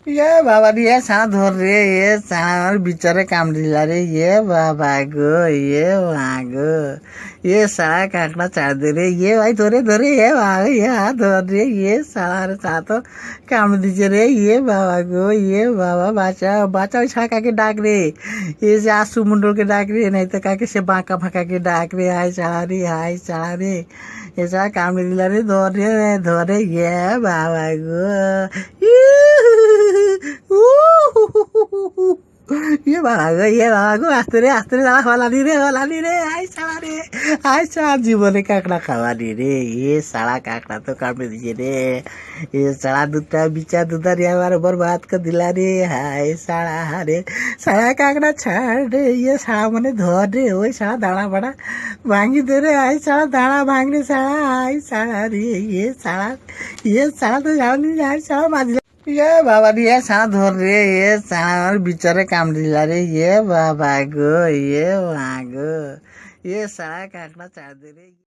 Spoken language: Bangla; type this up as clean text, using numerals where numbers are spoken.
ইয়ে বাবা রে ছানা ধর রে ছানা আমার বিচারে কামড়িলা রে বাবা গো মা গো সারা কাঁকড়া চার দে রে ভাই ধরে ধরে হাত ধর রে সারা রে ছানা তো কামড়ে দিচ্ছে রে বাবা গো বাবা বাঁচাও বাঁচাও ছাড়া কাকে ডাক রে যে আশু মন্ডলকে ডাক রে নাই তো কাকে সে বাঁকা ফাঁকাকে ডাক রে হাই ছাড়া রে এছাড়া কামড়ে দিলা রে ধরে বাবা গো বাবা গো আস্তে রে দাঁড়া হলানি রে আই সারা জীবনে কাঁকড়া খাওয়ানি রে সারা কাঁকড়া তো কামড়ে দিছে রে সারা দুটা বিচার দুধারি আমার বরবাদ করে দিলা রে সারা কাঁকড়া ছাড় রে সারা মানে ধর রে ওই সারা দাঁড়া বাড়া ভাঙি দে রে সারা দাঁড়া ভাঙ রে সারা রে সারা তো যাওনি সারা বাজলে বাবা রে ছানা ধর রে ছানা আমার বিচারে কামড়িলা রে বাবা গো মা গো সারা কাঁকড়া চার দে রে।